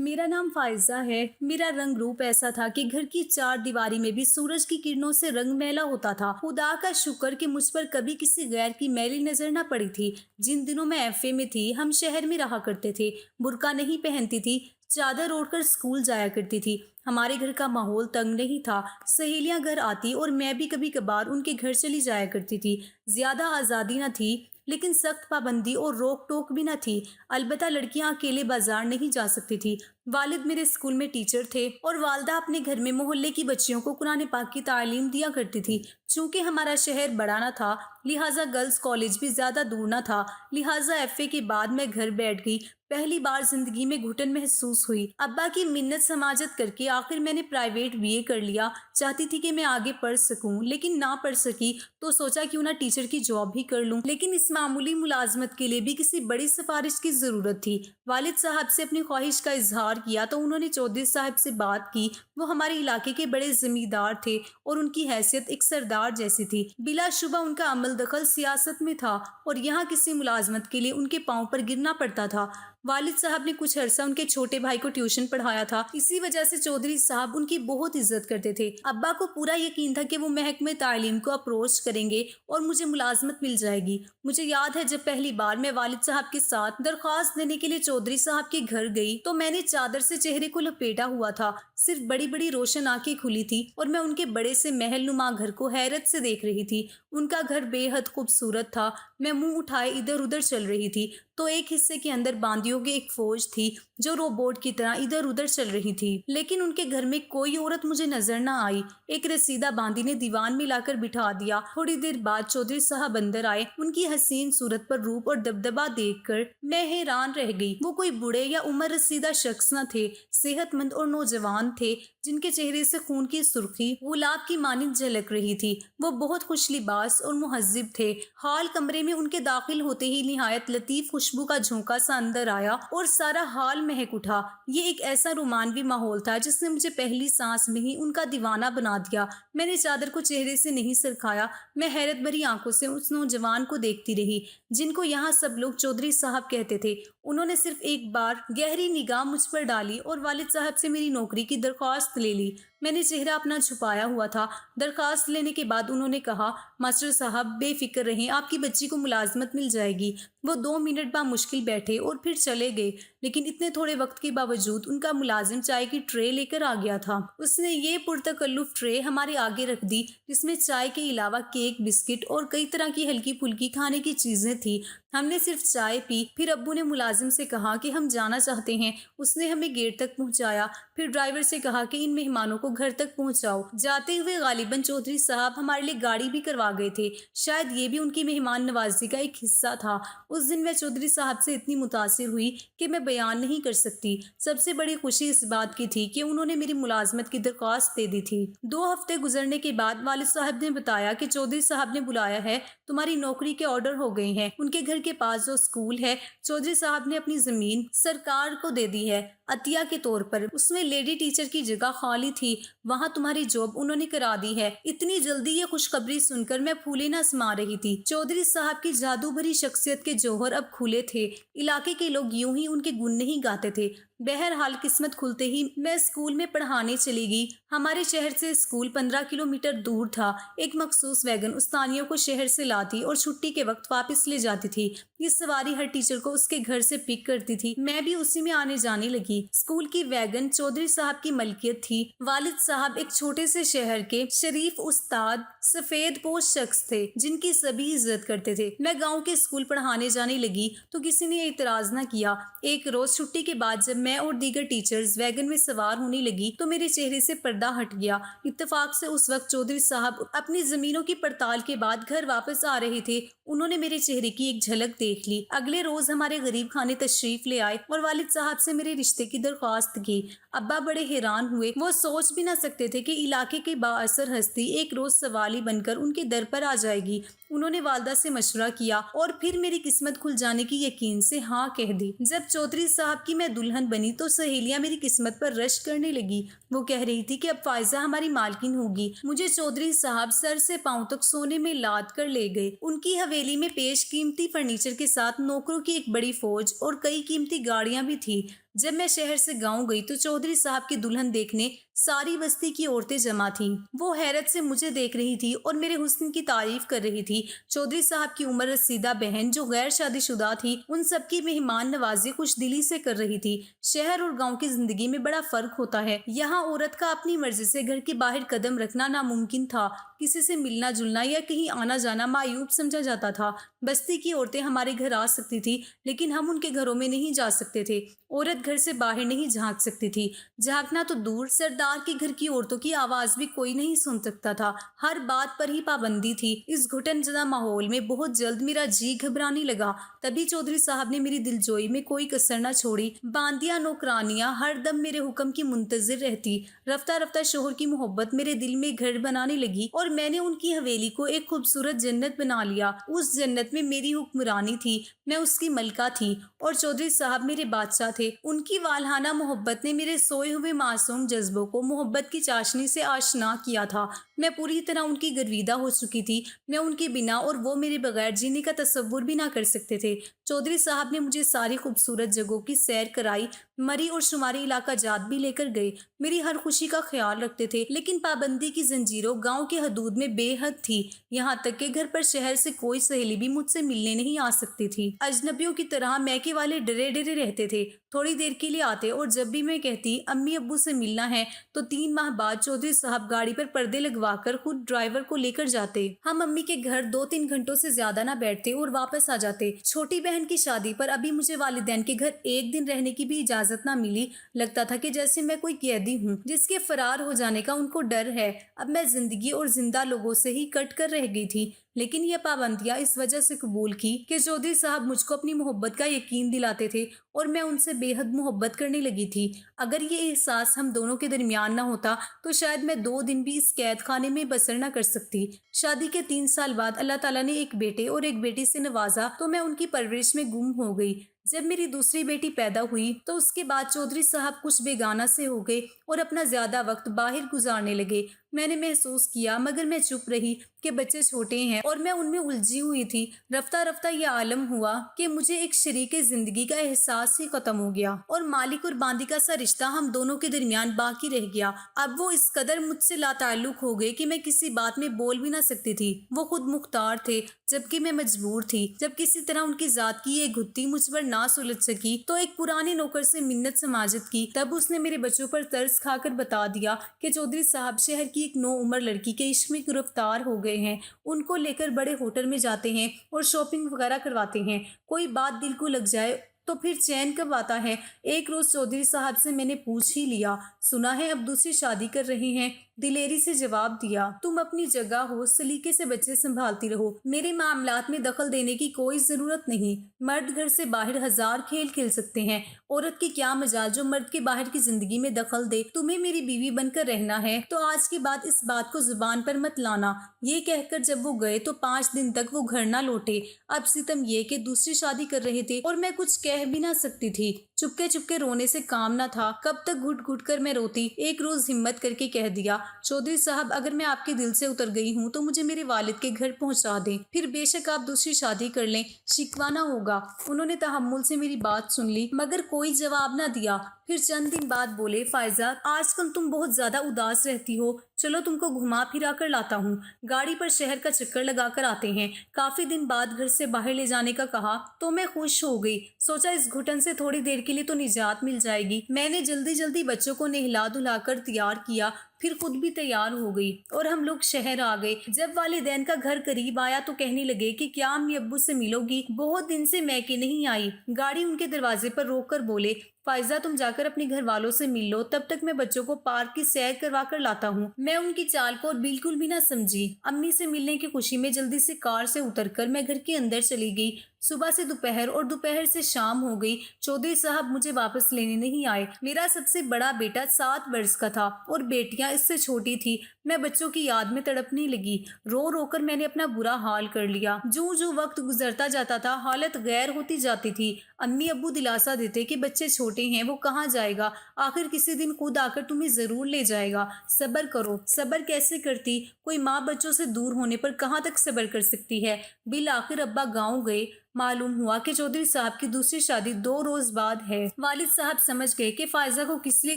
मेरा नाम फाइजा है। मेरा रंग रूप ऐसा था कि घर की चार दीवारी में भी सूरज की किरणों से रंग मैला होता था। खुदा का शुक्र कि मुझ पर कभी किसी गैर की मैली नजर न पड़ी थी। जिन दिनों मैं एफए में थी, हम शहर में रहा करते थे। बुर्का नहीं पहनती थी, चादर ओढ़कर स्कूल जाया करती थी। हमारे घर का माहौल तंग नहीं था। सहेलियां घर आती और मैं भी कभी कभार उनके घर चली जाया करती थी। ज्यादा आज़ादी न थी, लेकिन सख्त पाबंदी और रोक टोक भी न थी। अलबत्ता लड़कियां अकेले बाजार नहीं जा सकती थी। वालिद मेरे स्कूल में टीचर थे और वालदा अपने घर में मोहल्ले की बच्चियों को कुरान पाक की तालीम दिया करती थी। चूंकि हमारा शहर बड़ा न था, लिहाजा गर्ल्स कॉलेज भी ज्यादा दूर न था। लिहाजा एफए के बाद मैं घर बैठ गई। पहली बार जिंदगी में घुटन महसूस हुई। अब्बा की मिन्नत समाजत करके आखिर मैंने प्राइवेट बीए कर लिया। चाहती थी कि मैं आगे पढ़ सकूं, लेकिन ना पढ़ सकी तो सोचा क्यों ना टीचर की जॉब ही कर लूं। लेकिन इस मामूली मुलाजमत के लिए भी किसी बड़ी सिफारिश की जरूरत थी। वालिद साहब से अपनी ख्वाहिश का इजहार किया तो उन्होंने चौधरी साहब से बात की। वो हमारे इलाके के बड़े जमींदार थे और उनकी हैसियत एक सरदार जैसी थी। बिलाशुबा उनका अमल दखल सियासत में था और यहाँ किसी मुलाजमत के लिए उनके पांव पर गिरना पड़ता था। वालिद साहब ने कुछ अरसा उनके छोटे भाई को ट्यूशन पढ़ाया था। इसी वजह से चौधरी साहब उनकी बहुत इज्जत करते थे। अब्बा को पूरा यकीन था कि वो महकमे तालीम को अप्रोच करेंगे और मुझे मुलाजमत मिल जाएगी। मुझे याद है जब पहली बार मैं वालिद साहब के साथ दरख्वास्त देने के लिए चौधरी साहब के घर गई तो मैंने चादर से चेहरे को लपेटा हुआ था। सिर्फ बड़ी बड़ी रोशन आंखें खुली थी और मैं उनके बड़े से महल नुमा घर को हैरत से देख रही थी। उनका घर बेहद खूबसूरत था। मैं मुंह उठाए इधर उधर चल रही थी तो एक हिस्से के अंदर बांदियों की एक फौज थी जो रोबोट की तरह इधर उधर चल रही थी। लेकिन उनके घर में कोई औरत मुझे नजर न आई। एक रसीदा बांदी ने दीवान में लाकर बिठा दिया। थोड़ी देर बाद चौधरी साहब अंदर आए। उनकी हसीन सूरत पर रूप और दबदबा देखकर मैं हैरान रह गई। वो कोई बूढ़े या उम्र रसीदा शख्स न थे। सेहतमंद और नौजवान थे, जिनके चेहरे से खून की सुर्खी गुलाब की मानिंद झलक रही थी। वो बहुत खुश लिबास और मुहज्जिब थे। हाल कमरे में उनके दाखिल होते ही निहायत लतीफ खुशबू का झोंका सा अंदर आया और सारा हाल महक उठा। ये एक ऐसा रोमानवी माहौल था जिसने मुझे पहली सांस में ही उनका दीवाना बना दिया। मैंने चादर को चेहरे से नहीं सरकाया। मैं हैरत भरी आंखों से उस नौजवान को देखती रही जिनको यहाँ सब लोग चौधरी साहब कहते थे। उन्होंने सिर्फ एक बार गहरी निगाह मुझ पर डाली और वालिद साहब से मेरी नौकरी की दरख्वास्त ले ली। मैंने चेहरा अपना छुपाया हुआ था। दरखास्त लेने के बाद उन्होंने कहा, मास्टर साहब बेफिक्र रहें, आपकी बच्ची को मुलाजमत मिल जाएगी। वो 2 मिनट बाद मुश्किल बैठे और फिर चले गए, लेकिन इतने थोड़े वक्त के बावजूद उनका मुलाजिम चाय की ट्रे लेकर आ गया था। उसने ये पुरतकल्लुफ ट्रे हमारे आगे रख दी, जिसमें चाय के अलावा केक, बिस्किट और कई तरह की हल्की फुल्की खाने की चीजें थी। हमने सिर्फ चाय पी। फिर अब्बू ने मुलाजिम से कहा कि हम जाना चाहते हैं। उसने हमें गेट तक पहुंचाया। फिर ड्राइवर से कहा कि इन मेहमानों को घर तक पहुंचाओ। जाते हुए गालिबन चौधरी साहब हमारे लिए गाड़ी भी करवा गए थे। शायद ये भी उनकी मेहमान नवाजी का एक हिस्सा था। उस दिन मैं चौधरी साहब से इतनी मुतासिर हुई कि मैं बयान नहीं कर सकती। सबसे बड़ी खुशी इस बात की थी कि उन्होंने मेरी मुलाजमत की दरख्वास्त दे दी थी। 2 हफ्ते गुजरने के बाद वालिद साहब ने बताया कि चौधरी साहब ने बुलाया है, तुम्हारी नौकरी के ऑर्डर हो गए हैं। उनके घर के पास जो स्कूल है, चौधरी साहब ने अपनी जमीन सरकार को दे दी है अतिया के तौर पर। उसमें लेडी टीचर की जगह खाली थी। वहाँ तुम्हारी जॉब उन्होंने करा दी है। इतनी जल्दी ये खुशखबरी सुनकर मैं फूले न समा रही थी। चौधरी साहब की जादू भरी शख्सियत के जौहर अब खुले थे। इलाके के लोग यूं ही उनके गुण नहीं गाते थे। बहरहाल किस्मत खुलते ही मैं स्कूल में पढ़ाने चली गई। हमारे शहर से स्कूल 15 किलोमीटर दूर था। एक मखसूस वैगन उस्तानियों को शहर से लाती और छुट्टी के वक्त वापस ले जाती थी। ये सवारी हर टीचर को उसके घर से पिक करती थी। मैं भी उसी में आने जाने लगी। स्कूल की वैगन चौधरी साहब की मलकियत थी। वालिद साहब एक छोटे से शहर के शरीफ उस्ताद सफेद पोश शख्स थे जिनकी सभी इज्जत करते थे। मैं गाँव के स्कूल पढ़ाने जाने लगी तो किसी ने एतराज न किया। एक रोज छुट्टी के बाद जब मैं और दीगर टीचर्स वैगन में सवार होने लगी तो मेरे चेहरे से पर्दा हट गया। इत्तेफाक से उस वक्त चौधरी साहब अपनी जमीनों की पड़ताल के बाद घर वापस आ रहे थे। उन्होंने मेरे चेहरे की एक झलक देख ली। अगले रोज हमारे गरीब खाने तशरीफ ले आए और वालिद साहब से मेरे रिश्ते की दरख्वास्त की। अब्बा बड़े हैरान हुए। वो सोच भी ना सकते थे कि इलाके की बाअसर हस्ती एक रोज सवाली बनकर उनके दर पर आ जाएगी। उन्होंने वालदा से मशवरा किया और फिर मेरी किस्मत खुल जाने की यकीन से हाँ कह दी। जब चौधरी साहब की मैं दुल्हन बनी तो सहेलियां मेरी किस्मत पर रश करने लगी। वो कह रही थी कि अब फायजा हमारी मालकिन होगी। मुझे चौधरी साहब सर से पांव तक सोने में लाद कर ले गए। उनकी हवेली में पेश कीमती फर्नीचर के साथ नौकरों की एक बड़ी फौज और कई कीमती गाड़ियां भी थी। जब मैं शहर से गांव गई तो चौधरी साहब की दुल्हन देखने सारी बस्ती की औरतें जमा थीं। वो हैरत से मुझे देख रही थी और मेरे हुस्न की तारीफ कर रही थी। चौधरी साहब की उम्र रसीदा बहन जो गैर शादीशुदा थी उन सबकी मेहमान नवाजी खुश दिली से कर रही थी। शहर और गांव की जिंदगी में बड़ा फर्क होता है। यहाँ औरत का अपनी मर्जी से घर के बाहर कदम रखना नामुमकिन था। किसी से मिलना जुलना या कहीं आना जाना मायूब समझा जाता था। बस्ती की औरतें हमारे घर आ सकती थी लेकिन हम उनके घरों में नहीं जा सकते थे। औरत घर से बाहर नहीं झांक सकती थी। झांकना तो दूर, सरदार के घर की औरतों की आवाज भी कोई नहीं सुन सकता था। हर बात पर ही पाबंदी थी। इस घुटनजदा माहौल में बहुत जल्द मेरा जी घबराने लगा। तभी चौधरी साहब ने मेरी दिलजोई में कोई कसर न छोड़ी। बांदियां नौकरानियां हर दम मेरे हुक्म की मुंतजिर रहती। रफ्ता रफ्ता शोहर की मोहब्बत मेरे दिल में घर बनाने लगी और मैंने उनकी हवेली को एक खूबसूरत जन्नत बना लिया। उस जन्नत में मेरी हुक्मरानी थी, मैं उसकी मलका थी और चौधरी साहब मेरे बादशाह थे। उनकी वालहाना मोहब्बत ने मेरे सोए हुए मासूम जज्बों को मोहब्बत की चाशनी से आशना किया था। मैं पूरी तरह उनकी गर्विदा हो चुकी थी। मैं उनके बिना और वो मेरे बगैर जीने का तसव्वुर भी ना कर सकते थे। चौधरी साहब ने मुझे सारी खूबसूरत जगहों की सैर कराई, मरी और शुमारी इलाका जात भी लेकर गए। मेरी हर खुशी का ख्याल रखते थे, लेकिन पाबंदी की जंजीरों गांव के हदूद में बेहद थी। यहाँ तक कि घर पर शहर से कोई सहेली भी मुझसे मिलने नहीं आ सकती थी। अजनबियों की तरह मैके वाले डरे डरे रहते थे। थोड़ी देर के लिए आते और जब भी मैं कहती अम्मी अब्बू से मिलना है तो 3 माह बाद चौधरी साहब गाड़ी पर पर्दे लगवाकर खुद ड्राइवर को लेकर जाते। हम अम्मी के घर 2-3 घंटों से ज्यादा ना बैठते और वापस आ जाते। छोटी बहन की शादी पर अभी मुझे वालिदैन के घर एक दिन रहने की भी इजाजत ना मिली। लगता था कि जैसे मैं कोई कैदी हूँ जिसके फरार हो जाने का उनको डर है। अब मैं जिंदगी और जिंदा लोगों से ही कट कर रह गई थी। लेकिन ये पाबंदियां इस वजह से कबूल की कि चौधरी साहब मुझको अपनी मोहब्बत का यकीन दिलाते थे और मैं उनसे बेहद मोहब्बत करने लगी थी। अगर ये एहसास हम दोनों के दरमियान ना होता तो शायद मैं 2 दिन भी इस कैद खाने में बसर न कर सकती। शादी के 3 साल बाद अल्लाह ताला ने एक बेटे और एक बेटी से नवाजा तो मैं उनकी परवरिश में गुम हो गई। जब मेरी दूसरी बेटी पैदा हुई तो उसके बाद चौधरी साहब कुछ बेगाना से हो गए और अपना ज्यादा वक्त बाहर गुजारने लगे। मैंने महसूस किया मगर मैं चुप रही कि बच्चे छोटे हैं और मैं उनमें उलझी हुई थी। रफ्ता रफ्ता यह आलम हुआ कि मुझे एक शरीके जिंदगी का एहसास ही खत्म हो गया और मालिक और बांदी का सा रिश्ता हम दोनों के दरमियान बाकी रह गया। अब वो इस कदर मुझसे लाताल्लुक हो गए कि मैं किसी बात में बोल भी ना सकती थी। वो खुद मुख्तार थे जबकि मैं मजबूर थी। जब किसी तरह उनकी जात की ये गुत्थी मुझ पर ना सुलझ सकी तो एक पुराने नौकर से मिन्नत समाजत की। तब उसने मेरे बच्चों पर तरस खाकर बता दिया कि चौधरी साहब शहर की एक 9 उम्र लड़की के इश्क में गिरफ्तार हो गए हैं। उनको लेकर बड़े होटल में जाते हैं और शॉपिंग वगैरह करवाते हैं। कोई बात दिल को लग जाए तो फिर चैन कब आता है। एक रोज चौधरी साहब से मैंने पूछ ही लिया, सुना है अब दूसरी शादी कर रहे हैं। दिलेरी से जवाब दिया, तुम अपनी जगह हो, सलीके से बच्चे संभालती रहो, मेरे मामलात में दखल देने की कोई जरूरत नहीं। मर्द घर से बाहर हजार खेल खेल सकते हैं, औरत की क्या मजाल जो मर्द के बाहर की जिंदगी में दखल दे। तुम्हें मेरी बीवी बनकर रहना है तो आज के बाद इस बात को जुबान पर मत लाना। ये कहकर जब वो गए तो 5 दिन तक वो घर ना लौटे। अब सितम ये कि दूसरी शादी कर रहे थे और मैं कुछ कह भी ना सकती थी। चुपके चुपके रोने से काम ना था। कब तक घुट घुट कर मैं रोती। एक रोज हिम्मत करके कह दिया, चौधरी साहब अगर मैं आपके दिल से उतर गई हूँ तो मुझे मेरे वालिद के घर पहुँचा दें, फिर बेशक आप दूसरी शादी कर लें, शिकवाना होगा। उन्होंने तहम्मुल से मेरी बात सुन ली मगर कोई जवाब ना दिया। फिर चंद दिन बाद बोले, फायजा आजकल तुम बहुत ज्यादा उदास रहती हो, चलो तुमको घुमा फिरा कर लाता हूँ। गाड़ी पर शहर का चक्कर लगा कर आते हैं। काफी दिन बाद घर से बाहर ले जाने का कहा तो मैं खुश हो गई। सोचा इस घुटन से थोड़ी देर के लिए तो निजात मिल जाएगी। मैंने जल्दी जल्दी बच्चों को नहला धुला कर तैयार किया, फिर खुद भी तैयार हो गई और हम लोग शहर आ गए। जब वालिदैन का घर करीब आया तो कहने लगे कि क्या अम्मी अब्बू से मिलोगी, बहुत दिन से मैके नहीं आई। गाड़ी उनके दरवाजे पर रोक कर बोले, फायजा तुम जाकर अपने घर वालों से मिल लो, तब तक मैं बच्चों को पार्क की सैर करवा कर लाता हूँ। मैं उनकी चाल को बिल्कुल भी ना समझी। अम्मी से मिलने की खुशी में जल्दी से कार से उतरकर मैं घर के अंदर चली गई। सुबह से दोपहर और दोपहर से शाम हो गई। चौधरी साहब मुझे वापस लेने नहीं आए। मेरा सबसे बड़ा बेटा 7 वर्ष का था और बेटियां इससे छोटी थी। मैं बच्चों की याद में तड़पने लगी। रो रो कर मैंने अपना बुरा हाल कर लिया। जो जो वक्त गुजरता जाता था हालत गैर होती जाती थी। अम्मी अब्बू दिलासा देते कि बच्चे छोटे हैं, वो कहाँ जाएगा, आखिर किसी दिन खुद आकर तुम्हें जरूर ले जाएगा, सब्र करो। सब्र कैसे करती, कोई माँ बच्चों से दूर होने पर कहाँ तक सब्र कर सकती है। बिल आखिर अब्बा गाँव गए। मालूम हुआ कि चौधरी साहब की दूसरी शादी 2 रोज बाद है। वालिद साहब समझ गए कि फायजा को किस लिए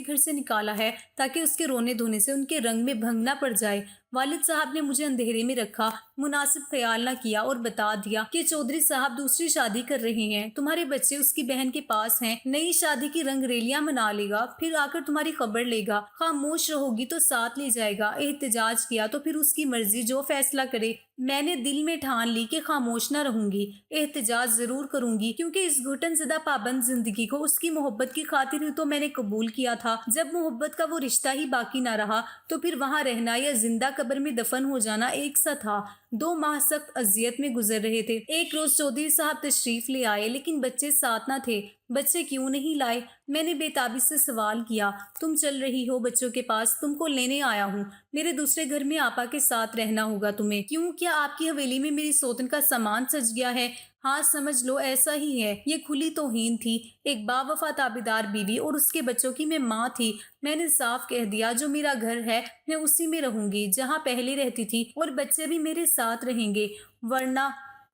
घर से निकाला है, ताकि उसके रोने धोने से उनके रंग में भंग न पड़ जाए। वालिद साहब ने मुझे अंधेरे में रखा, मुनासिब ख्याल न किया और बता दिया कि चौधरी साहब दूसरी शादी कर रहे हैं। तुम्हारे बच्चे उसकी बहन के पास हैं। नई शादी की रंगरेलियां मना लेगा, फिर आकर तुम्हारी खबर लेगा। खामोश रहोगी तो साथ ले जाएगा। एहतजाज किया तो फिर उसकी मर्जी, जो फैसला करे। मैंने दिल में ठान ली कि खामोश न रहूंगी, एहतजाज जरूर करूंगी, क्योंकि इस घुटन ज़दा पाबंद जिंदगी को उसकी मोहब्बत की खातिर ही तो मैंने कबूल किया था। जब मोहब्बत का वो रिश्ता ही बाकी ना रहा तो फिर वहाँ रहना या जिंदा कब्र में दफन हो जाना एक सा था। 2 माह सख्त अजियत में गुजर रहे थे। एक रोज चौधरी साहब तशरीफ ले आए, लेकिन बच्चे साथ न थे। बच्चे क्यों नहीं लाए? मैंने बेताबी से सवाल किया। तुम चल रही हो बच्चों के पास, तुमको लेने आया हूँ। मेरे दूसरे घर में आपा के साथ रहना होगा तुम्हें। क्यों, क्या आपकी हवेली में मेरी सौतन का सामान सज गया है? हाँ, समझ लो ऐसा ही है। ये खुली तौहीन थी। एक बावफा ताबेदार बीवी और उसके बच्चों की मैं माँ थी। मैंने साफ कह दिया, जो मेरा घर है मैं उसी में रहूंगी जहाँ पहले रहती थी, और बच्चे भी मेरे साथ रहेंगे।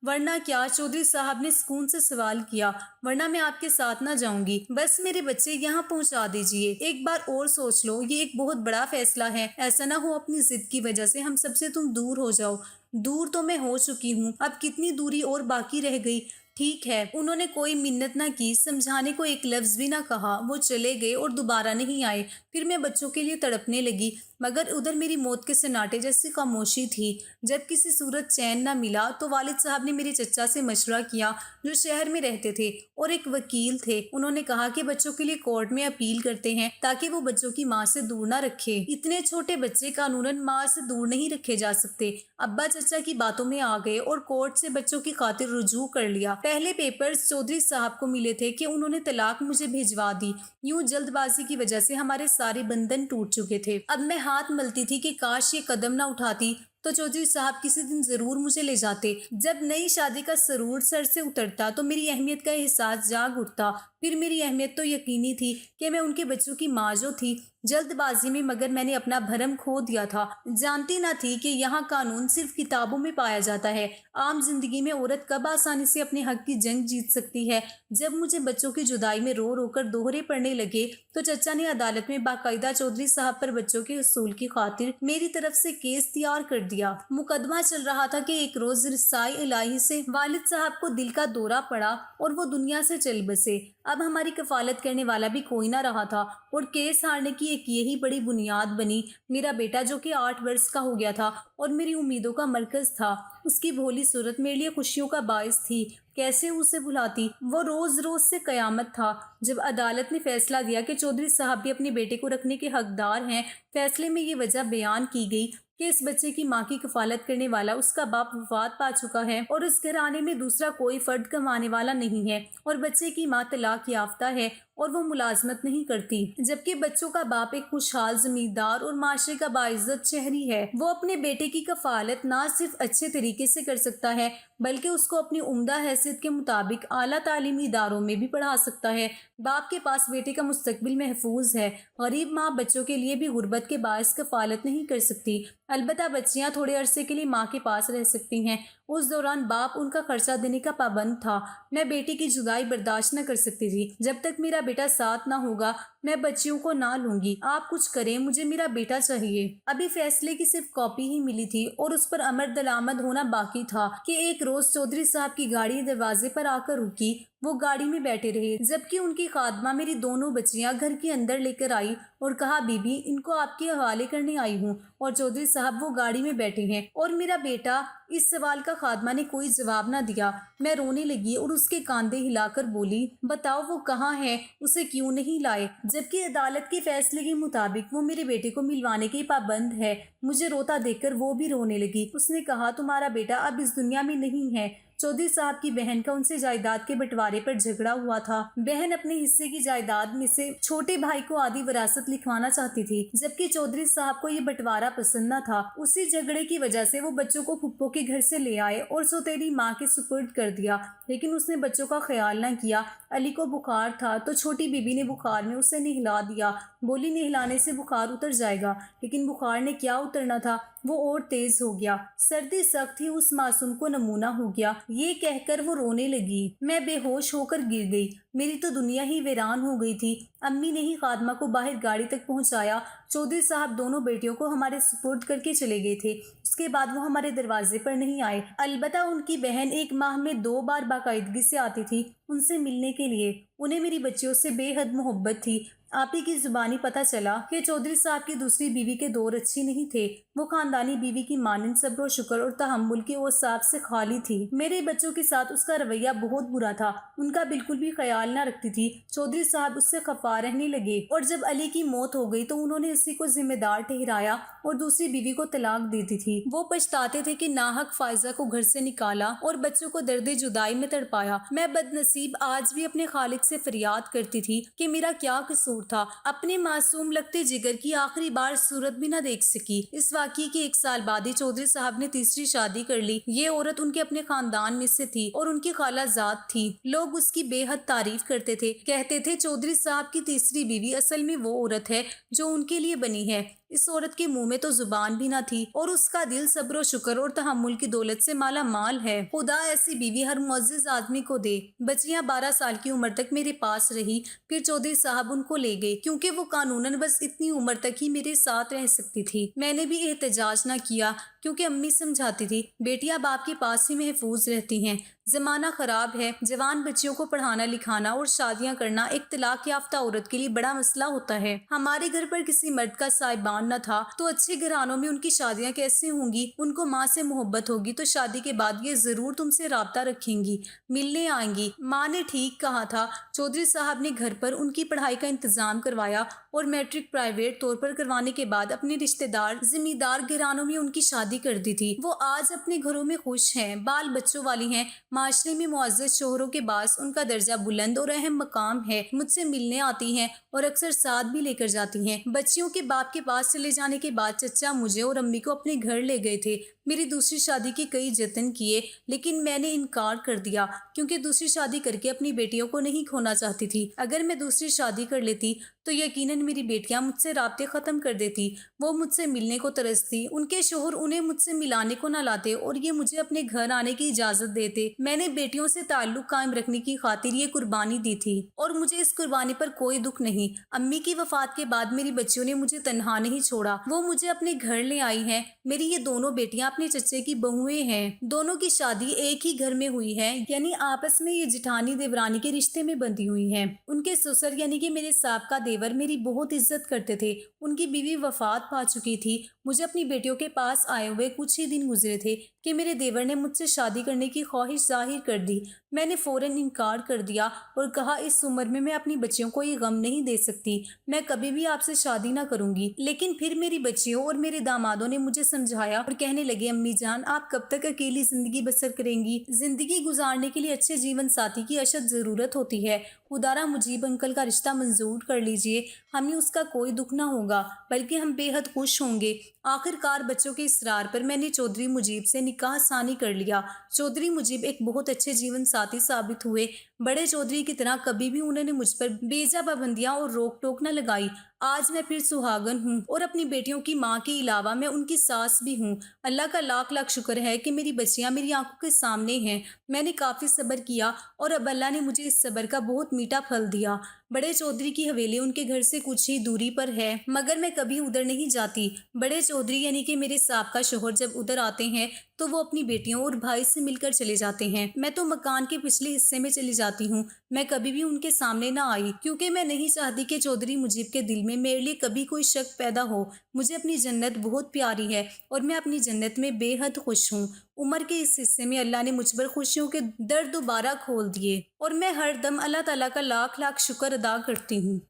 वरना क्या? चौधरी साहब ने सुकून से सवाल किया। वरना मैं आपके साथ ना जाऊंगी। बस मेरे बच्चे यहाँ पहुँचा दीजिए। एक बार और सोच लो, ये एक बहुत बड़ा फैसला है। ऐसा ना हो अपनी जिद की वजह से हम सबसे तुम दूर हो जाओ। दूर तो मैं हो चुकी हूँ, अब कितनी दूरी और बाकी रह गई? ठीक है। उन्होंने कोई मिन्नत ना की, समझाने को एक लफ्ज भी ना कहा। वो चले गए और दोबारा नहीं आए। फिर मैं बच्चों के लिए तड़पने लगी, मगर उधर मेरी मौत के सन्नाटे जैसी खामोशी थी। जब किसी सूरत चैन ना मिला तो वालिद साहब ने मेरे चचा से मशवरा किया, जो शहर में रहते थे और एक वकील थे। उन्होंने कहा कि बच्चों के लिए कोर्ट में अपील करते हैं, ताकि वो बच्चों की माँ से दूर ना रखे। इतने छोटे बच्चे कानूनन माँ से दूर नहीं रखे जा सकते। अब्बा चचा की बातों में आ गए और कोर्ट से बच्चों की खातिर रुजू कर लिया। पहले पेपर्स चौधरी साहब को मिले थे कि उन्होंने तलाक मुझे भिजवा दी। यूं जल्दबाजी की वजह से हमारे सारे बंधन टूट चुके थे। अब मैं हाथ मलती थी कि काश ये कदम ना उठाती तो चौधरी साहब किसी दिन जरूर मुझे ले जाते। जब नई शादी का सरूर सर से उतरता तो मेरी अहमियत का एहसास जाग उठता। फिर मेरी अहमियत तो यकीनी थी कि मैं उनके बच्चों की माँ जो थी। जल्दबाजी में मगर मैंने अपना भरम खो दिया था। जानती ना थी कि यहाँ कानून सिर्फ किताबों में पाया जाता है। आम जिंदगी में औरत कब आसानी से अपने हक की जंग जीत सकती है। जब मुझे बच्चों की जुदाई में रो रो कर दोहरे पड़ने लगे तो चचा ने अदालत में बाकायदा चौधरी साहब पर बच्चों के उसूल की खातिर मेरी तरफ से केस तैयार कर दिया। मुकदमा चल रहा था कि एक रोज रिसाई इलाही से वालिद साहब को दिल का दौरा पड़ा और वो दुनिया से चल बसे। अब हमारी कफालत करने वाला भी कोई ना रहा था और केस हारने की एक यही बड़ी बुनियाद बनी। मेरा बेटा, जो कि 8 वर्ष का हो गया था और मेरी उम्मीदों का मरकज था, उसकी भोली सूरत मेरे लिए खुशियों का बायस थी। कैसे उसे भुलाती? वो रोज रोज से कयामत था। जब अदालत ने फैसला दिया कि चौधरी साहब भी अपने बेटे को रखने के हकदार हैं, फैसले में ये वजह बयान की गई कि इस बच्चे की माँ की कफालत करने वाला उसका बाप वफात पा चुका है और उस घराने में दूसरा कोई फर्द कमाने वाला नहीं है, और बच्चे की माँ तलाक याफ्ता है और वो मुलाजमत नहीं करती, जबकि बच्चों का बाप एक खुशहाल जमींदार और माशरे का बाइज्जत शहरी है। वो अपने बेटे की कफालत ना सिर्फ अच्छे तरीके से कर सकता है, बल्कि उसको अपनी उम्दा हैसियत के मुताबिक आला तालीमी इदारों में भी पढ़ा सकता है। बाप के पास बेटे का मुस्तकबिल महफूज है। गरीब माँ बच्चों के लिए भी गुर्बत के बायस कफालत नहीं कर सकती। अलबत्ता बच्चियाँ थोड़े अरसे के लिए माँ के पास रह सकती हैं। उस दौरान बाप उनका खर्चा देने का पाबंद था। मैं बेटी की जुदाई बर्दाश्त न कर सकती थी। जब तक मेरा बेटा साथ ना होगा मैं बच्चियों को ना लूंगी। आप कुछ करें, मुझे मेरा बेटा चाहिए। अभी फैसले की सिर्फ कॉपी ही मिली थी और उस पर अमर दलामद होना बाकी था कि एक रोज चौधरी साहब की गाड़ी दरवाजे पर आकर रुकी। वो गाड़ी में बैठे रहे, जबकि उनकी खादमा मेरी दोनों बच्चियां घर के अंदर लेकर आई और कहा, बीबी, इनको आपके हवाले करने आई हूँ। और चौधरी साहब वो गाड़ी में बैठे हैं और मेरा बेटा? इस सवाल का खादमा ने कोई जवाब ना दिया। मैं रोने लगी और उसके कांधे हिलाकर बोली, बताओ वो कहाँ है, उसे क्यों नहीं लाए? जबकि अदालत के फैसले के मुताबिक वो मेरे बेटे को मिलवाने के पाबंद है। मुझे रोता देखकर वो भी रोने लगी। उसने कहा, तुम्हारा बेटा अब इस दुनिया में नहीं है। चौधरी साहब की बहन का उनसे जायदाद के बंटवारे पर झगड़ा हुआ था। बहन अपने हिस्से की जायदाद में से छोटे भाई को आधी विरासत लिखवाना चाहती थी, जबकि चौधरी साहब को ये बंटवारा पसंद न था। उसी झगड़े की वजह से वो बच्चों को फुप्पो के घर से ले आए और सौतेली माँ के सुपुर्द कर दिया, लेकिन उसने बच्चों का ख्याल न किया। अली को बुखार था तो छोटी बीबी ने बुखार में उसे नहला दिया। बोली, नहलाने से बुखार उतर जाएगा, लेकिन बुखार ने क्या उतरना था। وہ اور تیز ہو گیا۔ سردی سخت ہی اس معصوم کو نمونہ ہو گیا۔ یہ کہہ کر وہ رونے لگی۔ میں بے ہوش ہو کر گر گئی۔ میری تو دنیا ہی ویران ہو گئی تھی۔ امی نے ہی خادمہ کو باہر گاڑی تک پہنچایا۔ چودھری صاحب دونوں بیٹیوں کو ہمارے سپرد کر کے چلے گئے تھے۔ اس کے بعد وہ ہمارے دروازے پر نہیں آئے۔ البتہ ان کی بہن ایک ماہ میں 2 بار باقاعدگی سے آتی تھی ان سے ملنے کے لیے۔ انہیں میری بچیوں سے بے حد محبت تھی۔ آپ ہی کی زبانی پتہ چلا کہ چودھری صاحب کی دوسری بیوی کے دور اچھی نہیں تھے۔ وہ خاندانی بیوی کی مانند صبر و شکر اور تحمل کے اوصاف سے خالی تھی۔ میرے بچوں کے ساتھ اس کا رویہ بہت برا تھا۔ ان کا بالکل بھی خیال نہ رکھتی تھی۔ چودھری صاحب اس سے خفا رہنے لگے اور جب علی کی موت ہو گئی تو انہوں نے اسی کو ذمہ دار ٹھہرایا اور دوسری بیوی کو طلاق دے دی تھی۔ وہ پچھتاتے تھے کہ ناحق فائزہ کو گھر سے نکالا اور بچوں کو درد جدائی میں تڑپایا۔ میں بد نصیب آج بھی اپنے خالق سے فریاد کرتی تھی کہ میرا کیا قصور تھا۔ اپنے معصوم لگتے جگر کی آخری بار صورت بھی نہ دیکھ سکی۔ اس واقعے کے 1 سال بعد ہی چودھری صاحب نے تیسری شادی کر لی۔ یہ عورت ان کے اپنے خاندان میں سے تھی اور ان کی خالہ زاد تھی۔ لوگ اس کی بے حد تعریف کرتے تھے، کہتے تھے چودھری صاحب کی تیسری بیوی اصل میں وہ عورت ہے جو ان کے لیے بنی ہے۔ اس عورت کے منہ میں تو زبان بھی نہ تھی اور اس کا دل صبر و شکر اور تحمل کی دولت سے مالا مال ہے۔ خدا ایسی بیوی ہر معزز آدمی کو دے۔ بچیاں 12 سال کی عمر تک میرے پاس رہی، پھر چودھری صاحب ان کو لے گئے کیونکہ وہ قانوناً بس اتنی عمر تک ہی میرے ساتھ رہ سکتی تھی۔ میں نے بھی احتجاج نہ کیا کیونکہ امی سمجھاتی تھی بیٹیاں باپ کے پاس ہی محفوظ رہتی ہیں۔ زمانہ خراب ہے، جوان بچیوں کو پڑھانا لکھانا اور شادیاں کرنا ایک طلاق یافتہ عورت کے لیے بڑا مسئلہ ہوتا ہے۔ ہمارے گھر پر کسی مرد کا سائبان نہ تھا تو اچھے گھرانوں میں ان کی شادیاں کیسے ہوں گی؟ ان کو ماں سے محبت ہوگی تو شادی کے بعد یہ ضرور تم سے رابطہ رکھیں گی، ملنے آئیں گی۔ ماں نے ٹھیک کہا تھا۔ چودھری صاحب نے گھر پر ان کی پڑھائی کا انتظام کروایا اور میٹرک پرائیویٹ طور پر کروانے کے بعد اپنے رشتہ دار زمیندار گھرانوں میں ان کی شادی کر دی تھی۔ وہ آج اپنے گھروں میں خوش ہیں، بال بچوں والی ہیں، معاشرے میں معزز شوہروں کے باعث ان کا درجہ بلند اور اہم مقام ہے۔ مجھ سے ملنے آتی ہیں اور اکثر ساتھ بھی لے کر جاتی ہیں۔ بچیوں کے باپ کے پاس چلے جانے کے بعد چچا مجھے اور امی کو اپنے گھر لے گئے تھے۔ میری دوسری شادی کے کئی جتن کیے لیکن میں نے انکار کر دیا کیونکہ دوسری شادی کر کے اپنی بیٹیوں کو نہیں کھونا چاہتی تھی۔ اگر میں دوسری شادی کر لیتی تو یقیناً میری بیٹیاں مجھ سے رابطے ختم کر دیتی۔ وہ مجھ سے ملنے کو ترستی، ان کے شوہر انہیں مجھ سے ملانے کو نہ لاتے اور یہ مجھے اپنے گھر آنے کی اجازت دیتے۔ میں نے بیٹیوں سے تعلق قائم رکھنے کی خاطر یہ قربانی دی تھی اور مجھے اس قربانی پر کوئی دکھ نہیں۔ امی کی وفات کے بعد میری بچیوں نے مجھے تنہا نہیں چھوڑا، وہ مجھے اپنے گھر لے آئی ہیں۔ میری یہ دونوں بیٹیاں اپنے چچے کی بہویں ہیں۔ دونوں کی شادی ایک ہی گھر میں ہوئی ہے، یعنی آپس میں یہ جٹھانی دیورانی کے رشتے میں بندھی ہوئی ہیں۔ ان کے سسر یعنی کہ میرے سابقہ دیور میری بہت عزت کرتے تھے۔ ان کی بیوی وفات پا چکی تھی۔ مجھے اپنی بیٹیوں کے پاس آئے ہوئے کچھ ہی دن گزرے تھے کہ میرے دیور نے مجھ سے شادی کرنے کی خواہش ظاہر کر دی۔ میں نے فوراً انکار کر دیا اور کہا اس عمر میں اپنی بچیوں کو یہ غم نہیں دے سکتی، میں کبھی بھی آپ سے شادی نہ کروں گی۔ لیکن پھر میری بچیوں اور میرے دامادوں نے مجھے سمجھایا اور کہنے لگے امی جان آپ کب تک اکیلی زندگی بسر کریں گی؟ زندگی گزارنے کے لیے اچھے جیون ساتھی کی اشد ضرورت ہوتی ہے۔ خدارا مجیب انکل کا رشتہ منظور کر لیجئے، ہمیں اس کا کوئی دکھ نہ ہوگا بلکہ ہم بے حد خوش ہوں گے۔ آخر کار بچوں کے اصرار پر میں نے چودھری مجیب سے نکاح ثانی کر لیا۔ چودھری مجیب ایک بہت اچھے جیون ساتھی ثابت ہوئے۔ بڑے چودھری کی طرح کبھی بھی انہوں نے مجھ پر بیجا پابندیاں اور روک ٹوک نہ لگائی۔ آج میں پھر سہاگن ہوں اور اپنی بیٹیوں کی ماں کے علاوہ میں ان کی ساس بھی ہوں۔ اللہ کا لاکھ لاکھ شکر ہے کہ میری بچیاں میری آنکھوں کے سامنے ہیں۔ میں نے کافی صبر کیا اور اب اللہ نے مجھے اس صبر کا بہت میٹھا پھل دیا۔ بڑے چودھری کی حویلی ان کے گھر سے کچھ ہی دوری پر ہے مگر میں کبھی ادھر نہیں جاتی۔ بڑے چودھری یعنی کہ میرے سابقہ شوہر جب ادھر آتے ہیں تو وہ اپنی بیٹیوں اور بھائی سے مل کر چلے جاتے ہیں۔ میں تو مکان کے پچھلے حصے میں چلی جاتی ہوں۔ میں کبھی بھی ان کے سامنے نہ آئی کیونکہ میں نہیں چاہتی کہ چودھری مجیب کے دل میں میرے لیے کبھی کوئی شک پیدا ہو۔ مجھے اپنی جنت بہت پیاری ہے اور میں اپنی جنت میں بے حد خوش ہوں۔ عمر کے اس حصے میں اللہ نے مجھ پر خوشیوں کے در دوبارہ کھول دیے اور میں ہر دم اللہ تعالیٰ کا لاکھ لاکھ شکر ادا کرتی ہوں۔